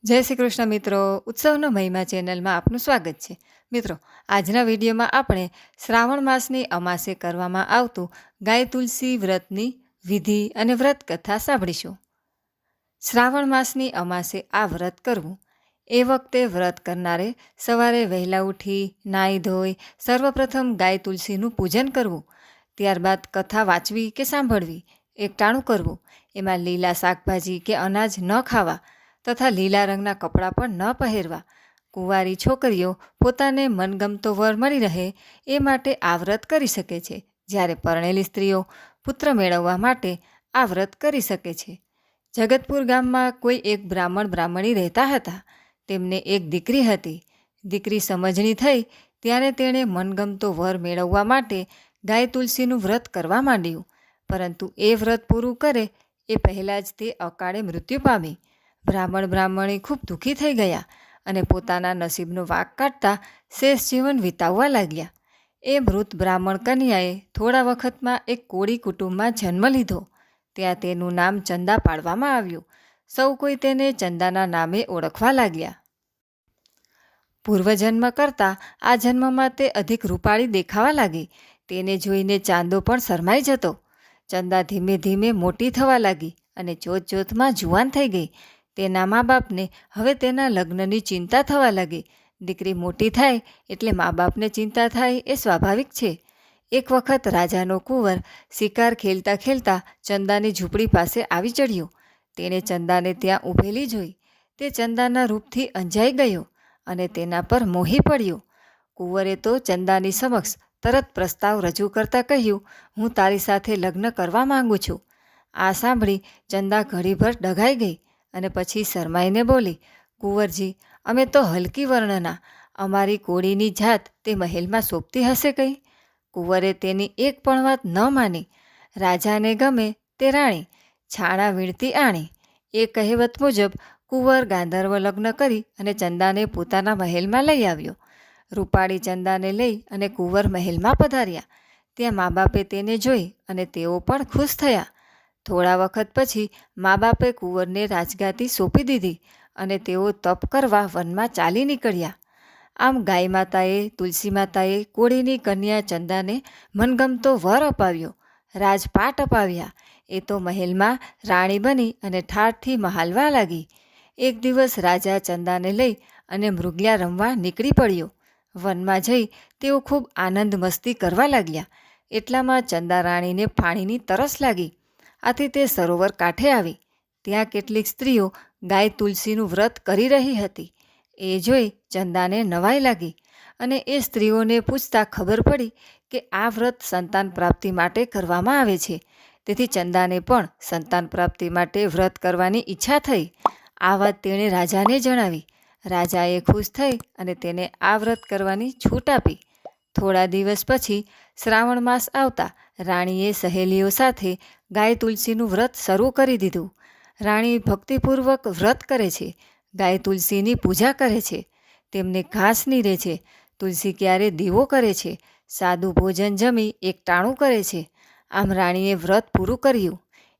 જય શ્રી કૃષ્ણ મિત્રો, ઉત્સવનો મહિમા ચેનલમાં આપનું સ્વાગત છે. મિત્રો, આજના વિડીયોમાં આપણે શ્રાવણ માસની અમાસે કરવામાં આવતું ગાય તુલસી વ્રતની વિધિ અને વ્રત કથા સાંભળીશું. શ્રાવણ માસની અમાસે આ વ્રત કરવું. એ વખતે વ્રત કરનારે સવારે વહેલા ઉઠી નાહી ધોઈ સર્વપ્રથમ ગાય તુલસીનું પૂજન કરવું. ત્યારબાદ કથા વાંચવી કે સાંભળવી, એકટાણું કરવું. એમાં લીલા શાકભાજી કે અનાજ ન ખાવા તથા લીલા રંગના કપડાં પણ ન પહેરવા. કુંવારી છોકરીઓ પોતાને મનગમતો વર મળી રહે એ માટે આ વ્રત કરી શકે છે, જ્યારે પરણેલી સ્ત્રીઓ પુત્ર મેળવવા માટે આ વ્રત કરી શકે છે. જગતપુર ગામમાં કોઈ એક બ્રાહ્મણી રહેતા હતા. તેમને એક દીકરી હતી. દીકરી સમજણી થઈ ત્યારે તેણે મનગમતો વર મેળવવા માટે ગાય તુલસીનું વ્રત કરવા માંડ્યું. પરંતુ એ વ્રત પૂરું કરે એ પહેલાં જ તે અકાળે મૃત્યુ પામી. બ્રાહ્મણી ખૂબ દુઃખી થઈ ગયા અને પોતાના નસીબનો વાંક કાઢતા શેષ જીવન વિતાવવા લાગ્યા. એ મૃત બ્રાહ્મણ કન્યાએ થોડા વખતમાં એક કોળી કુટુંબમાં જન્મ લીધો. ત્યાં તેનું નામ ચંદા પાડવામાં આવ્યું. સૌ કોઈ તેને ચંદાના નામે ઓળખવા લાગ્યા. પૂર્વજન્મ કરતાં આ જન્મમાં તે અધિક રૂપાળી દેખાવા લાગી. તેને જોઈને ચાંદો પણ શરમાઈ જતો. ચંદા ધીમે ધીમે મોટી થવા લાગી અને જોતજોતમાં જુવાન થઈ ગઈ. તેના મા બાપને હવે તેના લગ્નની ચિંતા થવા લાગી. દીકરી મોટી થાય એટલે મા બાપને ચિંતા થાય એ સ્વાભાવિક છે. એક વખત રાજાનો કુંવર શિકાર ખેલતા ખેલતા ચંદાની ઝૂંપડી પાસે આવી ચડ્યો. તેણે ચંદાને ત્યાં ઊભેલી જોઈ. તે ચંદાના રૂપથી અંજાઈ ગયો અને તેના પર મોહી પડ્યો. કુંવરે તો ચંદાની સમક્ષ તરત પ્રસ્તાવ રજૂ કરતાં કહ્યું, હું તારી સાથે લગ્ન કરવા માંગુ છું. આ સાંભળી ચંદા ઘડીભર ડઘાઈ ગઈ અને પછી શરમાઈને બોલી, કુંવરજી, અમે તો હલકી વર્ણના, અમારી કોળીની જાત તે મહેલમાં શોભતી હશે કંઈ? કુંવરે તેની એક પણ વાત ન માની. રાજાને ગમે તે રાણી, છાણા વીણતી આણી. એ કહેવત મુજબ કુંવર ગાંધર્વ લગ્ન કરી અને ચંદાને પોતાના મહેલમાં લઈ આવ્યો. રૂપાળી ચંદાને લઈ અને કુંવર મહેલમાં પધાર્યા. ત્યાં મા બાપે તેને જોઈ અને તેઓ પણ ખુશ થયા. થોડા વખત પછી મા બાપે કુંવરને રાજગાદી સોંપી દીધી અને તેઓ તપ કરવા વનમાં ચાલી નીકળ્યા. આમ ગાય માતાએ, તુલસી માતાએ કોળીની કન્યા ચંદાને મનગમતો વર અપાવ્યો, રાજપાટ અપાવ્યા. એ તો મહેલમાં રાણી બની અને ઠાઠથી મહાલવા લાગી. એક દિવસ રાજા ચંદાને લઈ અને મૃગયા રમવા નીકળી પડ્યો. વનમાં જઈ તેઓ ખૂબ આનંદ મસ્તી કરવા લાગ્યા. એટલામાં ચંદા રાણીને પાણીની તરસ લાગી. આથી તે સરોવર કાંઠે આવી. ત્યાં કેટલીક સ્ત્રીઓ ગાય તુલસીનું વ્રત કરી રહી હતી. એ જોઈ ચંદાને નવાઈ લાગી અને એ સ્ત્રીઓને પૂછતા ખબર પડી કે આ વ્રત સંતાન પ્રાપ્તિ માટે કરવામાં આવે છે. તેથી ચંદાને પણ સંતાન પ્રાપ્તિ માટે વ્રત કરવાની ઈચ્છા થઈ. આ વાત તેણે રાજાને જણાવી. રાજાએ ખુશ થઈ અને તેને આ વ્રત કરવાની છૂટ આપી. થોડા દિવસ પછી શ્રાવણ માસ આવતા રાણીએ સહેલીઓ સાથે ગાય તુલસીનું વ્રત શરૂ કરી દીધું. રાણી ભક્તિપૂર્વક વ્રત કરે છે, ગાય તુલસીની પૂજા કરે છે, તેમને ઘાસ નીરે છે, તુલસી ક્યારે દીવો કરે છે, સાદું ભોજન જમી એકટાણું કરે છે. આમ રાણીએ વ્રત પૂરું કર્યું.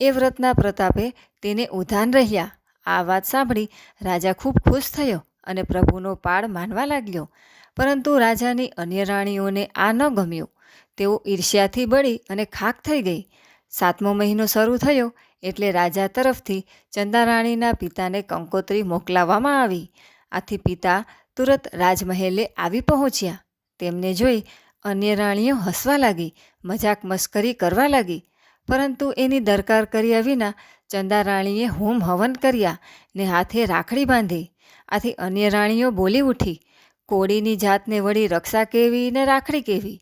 એ વ્રતના પ્રતાપે તેને ઉધાન રહ્યા. આ વાત સાંભળી રાજા ખૂબ ખુશ થયો અને પ્રભુનો પાળ માનવા લાગ્યો. પરંતુ રાજાની અન્ય રાણીઓને આ ન ગમ્યું. તેઓ ઈર્ષ્યાથી બળી અને ખાખ થઈ ગઈ. 7મો મહિનો શરૂ થયો એટલે રાજા તરફથી ચંદા રાણીના પિતાને કંકોત્રી મોકલાવવામાં આવી. આથી પિતા તુરત રાજમહેલે આવી પહોંચ્યા. તેમને જોઈ અન્ય રાણીઓ હસવા લાગી, મજાક મસ્કરી કરવા લાગી. પરંતુ એની દરકાર કર્યા વિના ચંદા રાણીએ હોમ હવન કર્યા ને હાથે રાખડી બાંધી. આથી અન્ય રાણીઓ બોલી ઉઠી, કોળીની જાતને વળી રક્ષા કેવી ને રાખડી કેવી?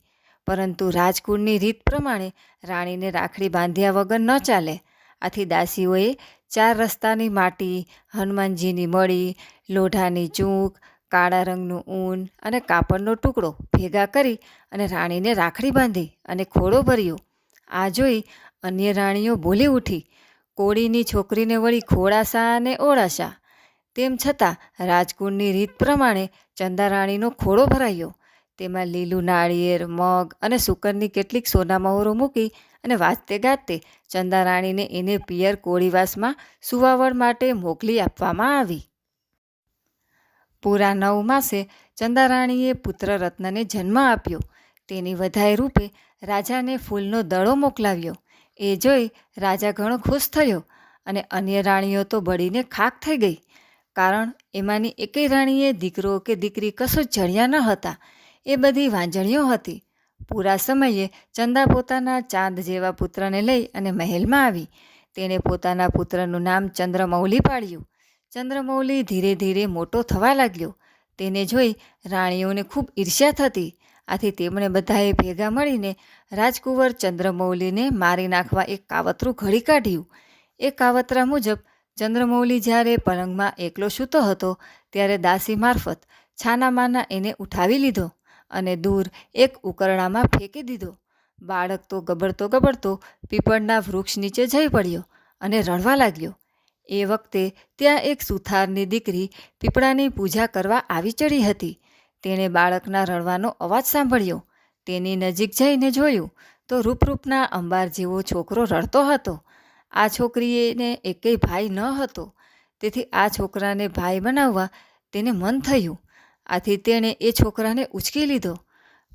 પરંતુ રાજકુળની રીત પ્રમાણે રાણીને રાખડી બાંધ્યા વગર ન ચાલે. આથી દાસીઓએ 4 રસ્તાની માટી, હનુમાનજીની મળી, લોઢાની ચૂંક, કાળા રંગનું ઊન અને કાપડનો ટુકડો ભેગા કરી અને રાણીને રાખડી બાંધી અને ખોળો ભર્યો. આ જોઈ અન્ય રાણીઓ બોલી ઉઠી, કોળીની છોકરીને વળી ખોળાશા અને ઓળાશા. તેમ છતાં રાજકુળની રીત પ્રમાણે ચંદા રાણીનો ખોળો ભરાયો. તેમાં લીલું નાળિયેર, મગ અને શુકરની કેટલીક સોનામહોરો મૂકી અને વાજતે ગાજતે ચંદા રાણીને એને પિયર કોળીવાસમાં સુવાવડ માટે મોકલી આપવામાં આવી. પૂરા 9 માસે ચંદારાણીએ પુત્ર રત્નને જન્મ આપ્યો. તેની વધાઈ રૂપે રાજાને ફૂલનો દડો મોકલાવ્યો. એ જોઈ રાજા ઘણો ખુશ થયો અને અન્ય રાણીઓ તો બળીને ખાખ થઈ ગઈ, કારણ એમાંની એકેય રાણીએ દીકરો કે દીકરી કશું જ જણ્યા ન હતા. એ બધી વાંજણીઓ હતી. પૂરા સમયે ચંદા પોતાના ચાંદ જેવા પુત્રને લઈ અને મહેલમાં આવી. તેણે પોતાના પુત્રનું નામ ચંદ્રમૌલી પાડ્યું. ચંદ્રમૌલી ધીરે ધીરે મોટો થવા લાગ્યો. તેને જોઈ રાણીઓને ખૂબ ઈર્ષ્યા થતી. આથી તેમણે બધાએ ભેગા મળીને રાજકુંવર ચંદ્રમૌલીને મારી નાખવા એક કાવતરું ઘડી કાઢ્યું. એ કાવતરા મુજબ ચંદ્રમૌલી જ્યારે પલંગમાં એકલો સૂતો હતો ત્યારે દાસી મારફત છાનામાના એને ઉઠાવી લીધો અને દૂર એક ઉકરડામાં ફેંકી દીધો. બાળક તો ગબડતો ગબડતો પીપળના વૃક્ષ નીચે જઈ પડ્યો અને રડવા લાગ્યો. એ વખતે ત્યાં એક સુથારની દીકરી પીપળાની પૂજા કરવા આવી ચડી હતી. તેણે બાળકના રડવાનો અવાજ સાંભળ્યો. તેની નજીક જઈને જોયું તો રૂપરૂપના અંબાર જેવો છોકરો રડતો હતો. આ છોકરીને એકેય ભાઈ ન હતો, તેથી આ છોકરાને ભાઈ બનાવવા તેને મન થયું. આથી તેણે એ છોકરાને ઉંચકી લીધો.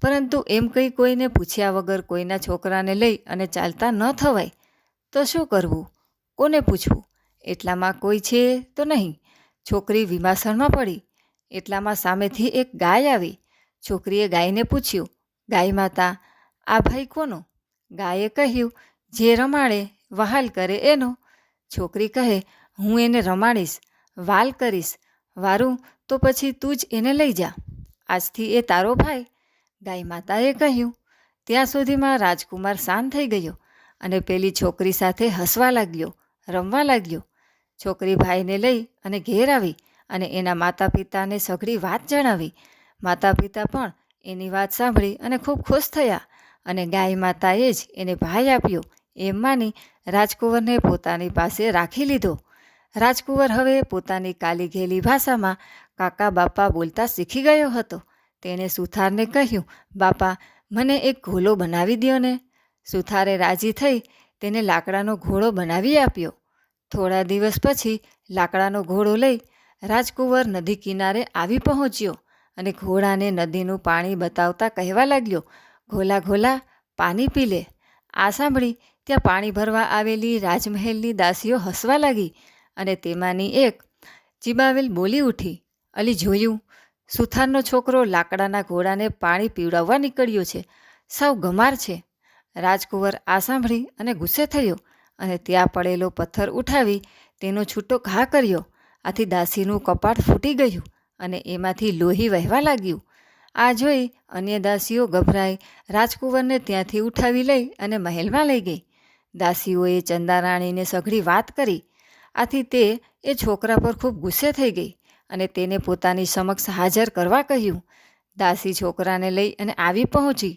પરંતુ એમ કંઈ કોઈને પૂછ્યા વગર કોઈના છોકરાને લઈ અને ચાલતા ન થવાય તો શું કરવું, કોને પૂછવું? એટલામાં કોઈ છે તો નહીં. છોકરી વિમાસણમાં પડી. એટલામાં સામેથી એક ગાય આવી. છોકરીએ ગાયને પૂછ્યું, ગાય માતા, આ ભાઈ કોનો? ગાયે કહ્યું, જે રમાડે વહાલ કરે એનો. છોકરી કહે, હું એને રમાડીશ, વાલ કરીશ, વારું તો પછી તું જ એને લઈ જા. આજથી એ તારો ભાઈ. ગાય માતાએ કહ્યું. ત્યાં સુધીમાં રાજકુમાર શાંત થઈ ગયો અને પેલી છોકરી સાથે હસવા લાગ્યો, રમવા લાગ્યો. છોકરી ભાઈને લઈ અને ઘેર આવી અને એના માતા પિતાને સઘળી વાત જણાવી. માતા પિતા પણ એની વાત સાંભળી અને ખૂબ ખુશ થયા અને ગાય માતાએ જ એને ભાઈ આપ્યો એમ માની રાજકુંવરને પોતાની પાસે રાખી લીધો. રાજકુંવર હવે પોતાની કાલી ઘેલી ભાષામાં કાકા બાપા બોલતા શીખી ગયો હતો. તેણે સુથારને કહ્યું, બાપા, મને એક ઘોડો બનાવી દ્યો ને. સુથારે રાજી થઈ તેને લાકડાનો ઘોડો બનાવી આપ્યો. થોડા દિવસ પછી લાકડાનો ઘોડો લઈ રાજકુંવર નદી કિનારે આવી પહોંચ્યો અને ઘોડાને નદીનું પાણી બતાવતા કહેવા લાગ્યો, ઘોલા ઘોલા પાણી પી લે. આ સાંભળી ત્યાં પાણી ભરવા આવેલી રાજમહેલની દાસીઓ હસવા લાગી અને તેમાંની એક ચીબાવેલ બોલી ઉઠી, અલી જોયું, સુથારનો છોકરો લાકડાના ઘોડાને પાણી પીવડાવવા નીકળ્યો છે, સાવ ગમાર છે. રાજકુંવર આ સાંભળી અને ગુસ્સે થયો અને ત્યાં પડેલો પથ્થર ઉઠાવી તેનો છૂટો ઘા કર્યો. આથી દાસીનું કપાટ ફૂટી ગયું અને એમાંથી લોહી વહેવા લાગ્યું. આ જોઈ અન્ય દાસીઓ ગભરાઈ રાજકુંવરને ત્યાંથી ઉઠાવી લઈ અને મહેલમાં લઈ ગઈ. દાસીઓએ ચંદારાણીને સઘળી વાત કરી. આથી તે એ છોકરા પર ખૂબ ગુસ્સે થઈ ગઈ અને તેને પોતાની સમક્ષ હાજર કરવા કહ્યું. દાસી છોકરાને લઈ અને આવી પહોંચી.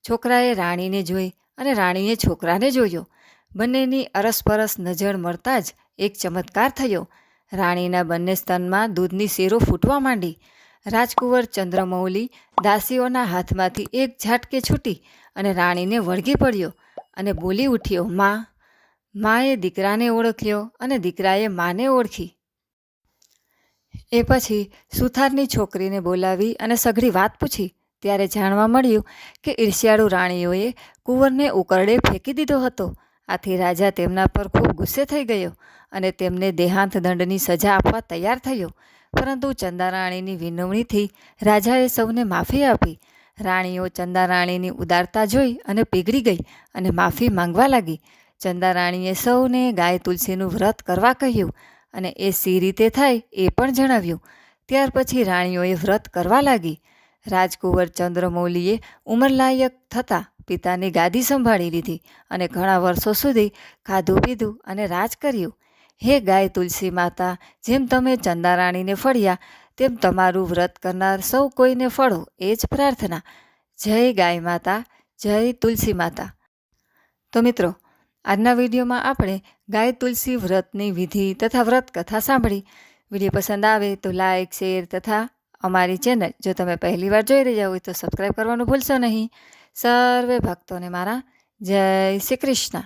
છોકરાએ રાણીને જોઈ અને રાણીએ છોકરાને જોયો. બંનેની અરસપરસ નજર મળતાં જ એક ચમત્કાર થયો. રાણીના બંને સ્તનમાં દૂધની શેરો ફૂટવા માંડી. રાજકુંવર ચંદ્રમૌલી દાસીઓના હાથમાંથી એક ઝાટકે છૂટી અને રાણીને વળગી પડ્યો અને બોલી ઉઠ્યો, માં. માએ દીકરાને ઓળખ્યો અને દીકરાએ માને ઓળખી. એ પછી સુથારની છોકરીને બોલાવી અને સઘળી વાત પૂછી. ત્યારે જાણવા મળ્યું કે ઈર્ષ્યાળુ રાણીઓએ કુંવરને ઉકરડે ફેંકી દીધો હતો. આથી રાજા તેમના પર ખૂબ ગુસ્સે થઈ ગયો અને તેમને દેહાંત દંડની સજા આપવા તૈયાર થયો. પરંતુ ચંદારાણીની વિનવણીથી રાજાએ સૌને માફી આપી. રાણીઓ ચંદારાણીની ઉદારતા જોઈ અને પીગળી ગઈ અને માફી માંગવા લાગી. ચંદારાણીએ સૌને ગાય તુલસીનું વ્રત કરવા કહ્યું અને એ સી રીતે થાય એ પણ જણાવ્યું. ત્યાર પછી રાણીઓએ વ્રત કરવા લાગી. રાજકુંવર ચંદ્રમૌલીએ ઉંમરલાયક થતાં પિતાની ગાદી સંભાળી લીધી અને ઘણા વર્ષો સુધી ખાધું પીધું અને રાજ કર્યું. હે ગાય તુલસી માતા, જેમ તમે ચંદારાણીને ફળ્યા તેમ તમારું વ્રત કરનાર સૌ કોઈને ફળો, એ જ પ્રાર્થના. જય ગાય માતા, જય તુલસી માતા. તો મિત્રો, આજના વિડીયોમાં આપણે ગાય તુલસી વ્રતની વિધિ તથા વ્રત કથા સાંભળી. વિડીયો પસંદ આવે તો લાઇક, શેર તથા અમારી ચેનલ જો તમે પહેલીવાર જોઈ રહ્યા હોય તો સબસ્ક્રાઈબ કરવાનું ભૂલશો નહીં. સર્વે ભક્તોને મારા જય શ્રી કૃષ્ણ.